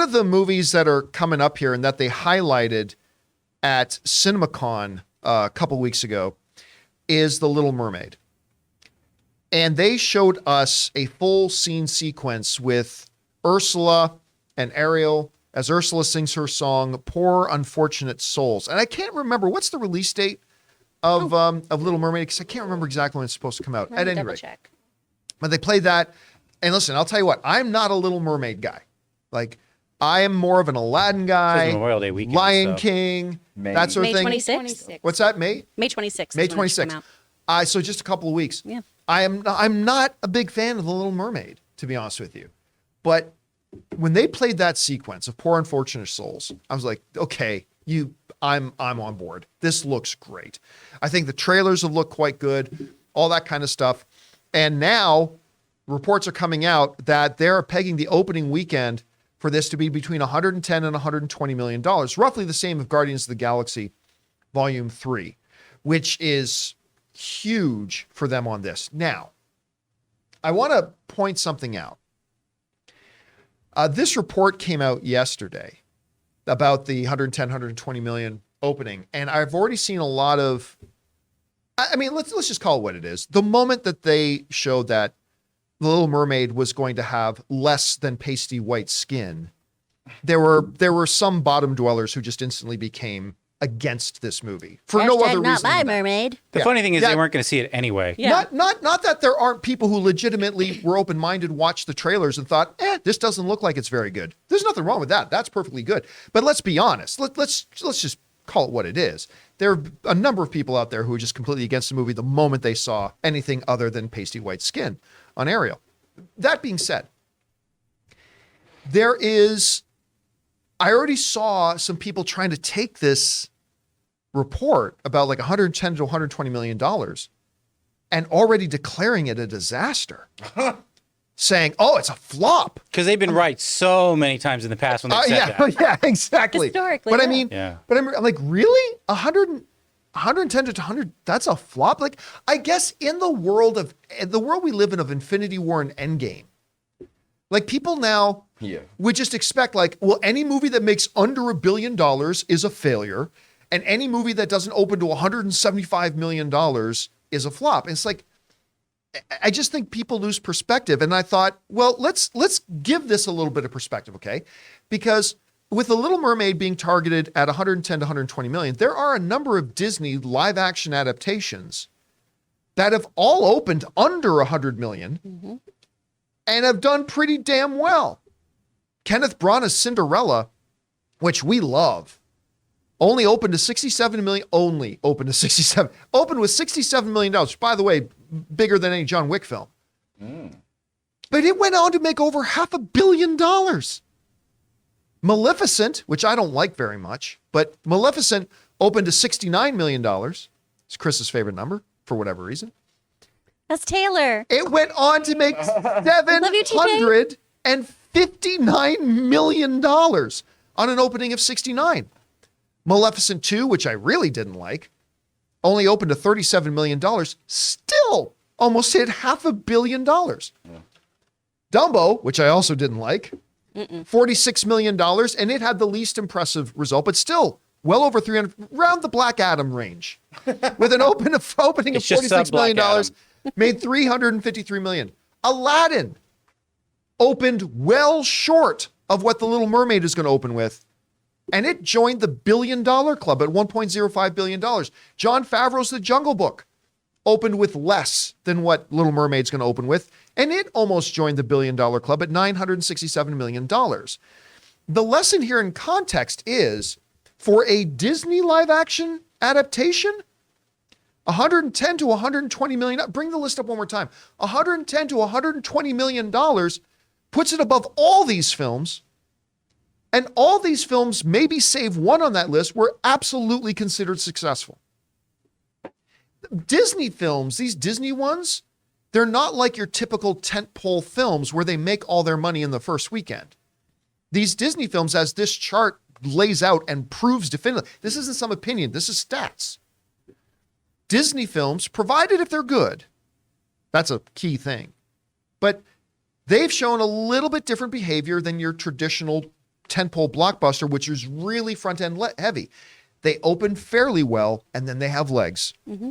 of the movies that are coming up here and that they highlighted at CinemaCon a couple weeks ago is The Little Mermaid. And they showed us a full scene sequence with Ursula and Ariel as Ursula sings her song, Poor Unfortunate Souls. And I can't remember, what's the release date of Little Mermaid? Because I can't remember exactly when it's supposed to come out. At any rate. Check. But they played that. And listen, I'll tell you what, I'm not a Little Mermaid guy. Like, I am more of an Aladdin guy, Memorial Day weekend, Lion King, that sort of thing. May 26th. What's that, May? May 26th. May 26th. So just a couple of weeks. Yeah. I'm not a big fan of The Little Mermaid, to be honest with you. But when they played that sequence of Poor Unfortunate Souls, I was like, okay, I'm on board. This looks great. I think the trailers have looked quite good, all that kind of stuff. And now reports are coming out that they're pegging the opening weekend for this to be between 110 and 120 million dollars, roughly the same of Guardians of the Galaxy Volume 3, which is huge for them on this. Now, I want to point something out. This report came out yesterday about the 110, 120 million opening. And I've already seen a lot of, I mean, let's just call it what it is. The moment that they showed that The Little Mermaid was going to have less than pasty white skin, there were some bottom dwellers who just instantly became against this movie for no other reason. Not my mermaid. The funny thing is they weren't going to see it anyway. Yeah. Not that there aren't people who legitimately were open-minded, watched the trailers and thought, this doesn't look like it's very good. There's nothing wrong with that. That's perfectly good. But let's be honest. Let's just call it what it is. There are a number of people out there who are just completely against the movie the moment they saw anything other than pasty white skin on Ariel. That being said, I already saw some people trying to take this report about like 110 to 120 million dollars and already declaring it a disaster. Saying, oh, it's a flop. Because they've been right so many times in the past when they said that. Yeah, exactly. Historically, but I mean, but I'm like, really? 110 to 200, that's a flop? Like, I guess in the world we live in of Infinity War and Endgame, like people now would just expect like, well, any movie that makes under $1 billion is a failure. And any movie that doesn't open to $175 million is a flop. And it's like, I just think people lose perspective. And I thought, well, let's give this a little bit of perspective, okay? Because with The Little Mermaid being targeted at 110 to 120 million, there are a number of Disney live action adaptations that have all opened under 100 million and have done pretty damn well. Kenneth Branagh's Cinderella, which we love, only opened to 67 million, opened with $67 million, which, by the way, bigger than any John Wick film. But it went on to make over $500 million. Maleficent, which I don't like very much, but Maleficent opened to $69 million. It's Chris's favorite number for whatever reason. That's Taylor. It went on to make $759 million on an opening of 69. Maleficent 2, which I really didn't like, only opened to $37 million, still almost hit $500 million. Dumbo, which I also didn't like, $46 million, and it had the least impressive result, but still well over 300, around the Black Adam range. With an opening of $46 million, made $353 million. Aladdin opened well short of what The Little Mermaid is going to open with, and it joined the $1 billion club at $1.05 billion. Jon Favreau's The Jungle Book opened with less than what Little Mermaid's going to open with, and it almost joined the $1 billion club at $967 million. The lesson here in context is, for a Disney live action adaptation, 110 to 120 million, bring the list up one more time, 110 to 120 million dollars puts it above all these films. And all these films, maybe save one on that list, were absolutely considered successful. Disney films, these Disney ones, they're not like your typical tentpole films where they make all their money in the first weekend. These Disney films, as this chart lays out and proves definitively, this isn't some opinion, this is stats. Disney films, provided if they're good, that's a key thing, but they've shown a little bit different behavior than your traditional tentpole blockbuster, which is really front-end heavy. They open fairly well, and then they have legs. Mm-hmm.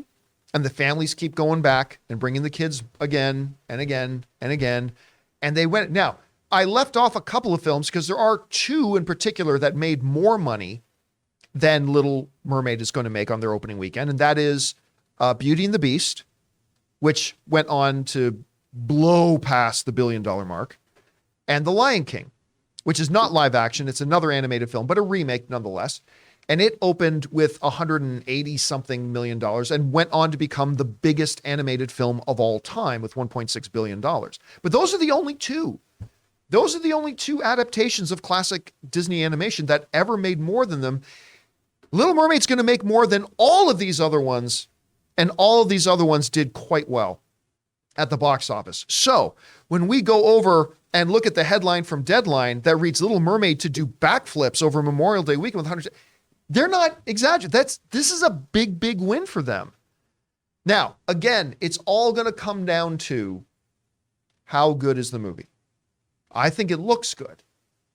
And the families keep going back and bringing the kids again and again and again. And they went. Now, I left off a couple of films because there are two in particular that made more money than Little Mermaid is going to make on their opening weekend. And that is Beauty and the Beast, which went on to blow past the $1 billion mark, and The Lion King, which is not live action. It's another animated film, but a remake nonetheless. And it opened with $180-something million and went on to become the biggest animated film of all time with $1.6 billion. But those are the only two. Those are the only two adaptations of classic Disney animation that ever made more than them. Little Mermaid's going to make more than all of these other ones, and all of these other ones did quite well at the box office. So when we go over and look at the headline from Deadline that reads Little Mermaid to do backflips over Memorial Day weekend with hundreds, they're not exaggerating. This is a big, big win for them. Now, again, it's all going to come down to how good is the movie. I think it looks good,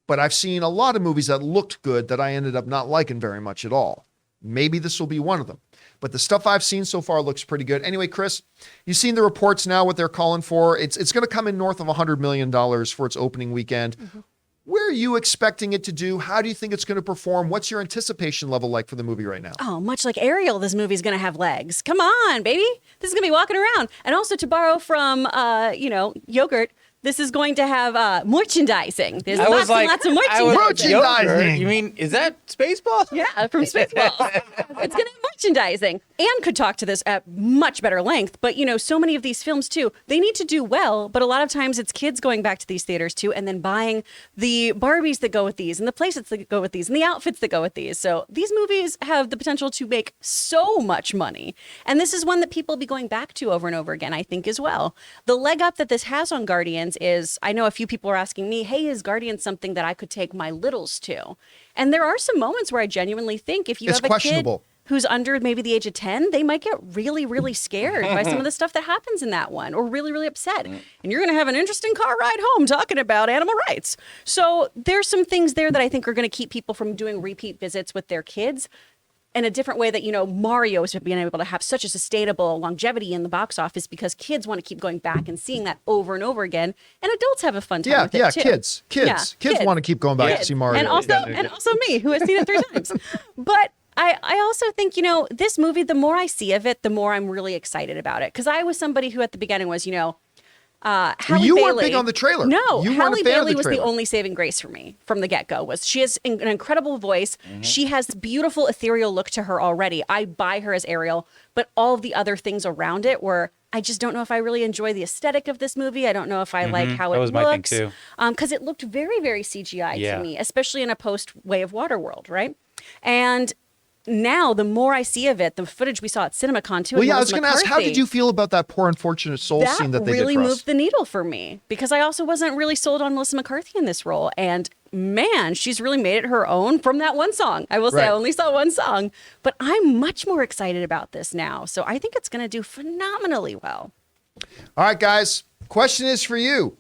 but I've seen a lot of movies that looked good that I ended up not liking very much at all. Maybe this will be one of them. But the stuff I've seen so far looks pretty good. Anyway, Chris, you've seen the reports now, what they're calling for. It's going to come in north of $100 million for its opening weekend. Mm-hmm. Where are you expecting it to do? How do you think it's going to perform? What's your anticipation level like for the movie right now? Oh, much like Ariel, this movie's going to have legs. Come on, baby. This is going to be walking around. And also to borrow from, yogurt, this is going to have merchandising. There's lots and lots of merchandising. You mean, is that Spaceballs? Yeah, from Spaceballs. It's going to have merchandising. Anne could talk to this at much better length, but, so many of these films, too, they need to do well, but a lot of times it's kids going back to these theaters, too, and then buying the Barbies that go with these, and the playsets that go with these, and the outfits that go with these. So these movies have the potential to make so much money, and this is one that people will be going back to over and over again, I think, as well. The leg up that this has on Guardians is, I know a few people are asking me, hey, is Guardians something that I could take my littles to? And there are some moments where I genuinely think if you have a kid who's under maybe the age of 10, they might get really, really scared by some of the stuff that happens in that one, or really, really upset. And you're going to have an interesting car ride home talking about animal rights. So there's some things there that I think are going to keep people from doing repeat visits with their kids in a different way that, Mario has been able to have such a sustainable longevity in the box office because kids want to keep going back and seeing that over and over again. And adults have a fun time with it too. Kids want to keep going back to see Mario. And also me, who has seen it 3 times. But I also think, this movie, the more I see of it, the more I'm really excited about it. Because I was somebody who at the beginning was, Halle you Bailey, weren't big on the trailer. No, you Halle Bailey was the only saving grace for me from the get-go. She has an incredible voice. Mm-hmm. She has this beautiful ethereal look to her already. I buy her as Ariel, but all of the other things around it were, I just don't know if I really enjoy the aesthetic of this movie. I don't know if I like how it looks. My thing too. Because it looked very, very CGI to me, especially in a post-Way of Water world, right? And now, the more I see of it, the footage we saw at CinemaCon too. Well, I was going to ask, how did you feel about that Poor Unfortunate Soul scene that they did for us? That really moved the needle for me because I also wasn't really sold on Melissa McCarthy in this role. And man, she's really made it her own from that one song. I will say I only saw one song, but I'm much more excited about this now. So I think it's going to do phenomenally well. All right, guys, question is for you.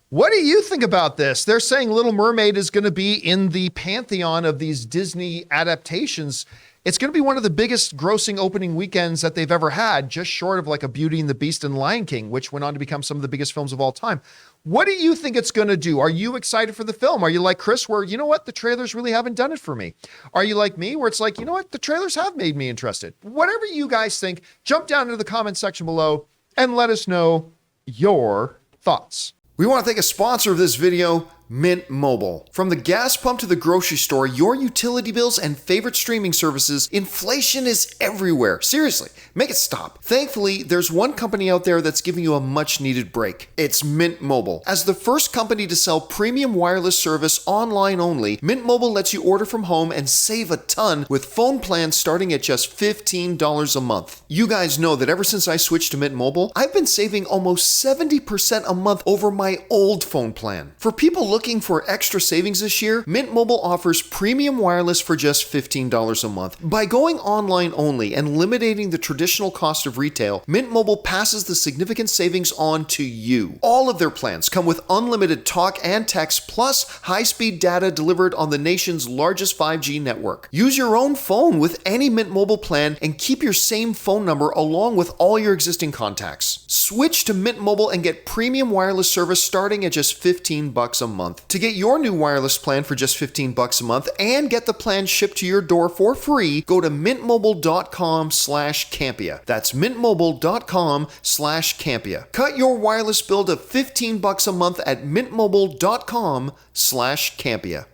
What do you think about this? They're saying Little Mermaid is going to be in the pantheon of these Disney adaptations. It's going to be one of the biggest grossing opening weekends that they've ever had, just short of like a Beauty and the Beast and Lion King, which went on to become some of the biggest films of all time. What do you think it's going to do? Are you excited for the film? Are you like Chris, where, the trailers really haven't done it for me? Are you like me, where it's like, the trailers have made me interested? Whatever you guys think, jump down into the comment section below and let us know your thoughts. We want to thank a sponsor of this video, Mint Mobile. From the gas pump to the grocery store, your utility bills and favorite streaming services, inflation is everywhere. Seriously, make it stop. Thankfully, there's one company out there that's giving you a much needed break. It's Mint Mobile. As the first company to sell premium wireless service online only, Mint Mobile lets you order from home and save a ton with phone plans starting at just $15 a month. You guys know that ever since I switched to Mint Mobile, I've been saving almost 70% a month over my old phone plan. For people looking looking for extra savings this year, Mint Mobile offers premium wireless for just $15 a month. By going online only and eliminating the traditional cost of retail, Mint Mobile passes the significant savings on to you. All of their plans come with unlimited talk and text plus high-speed data delivered on the nation's largest 5G network. Use your own phone with any Mint Mobile plan and keep your same phone number along with all your existing contacts. Switch to Mint Mobile and get premium wireless service starting at just $15 a month. To get your new wireless plan for just $15 a month and get the plan shipped to your door for free, go to mintmobile.com/Campea. That's mintmobile.com/Campea. Cut your wireless bill to $15 a month at mintmobile.com/Campea.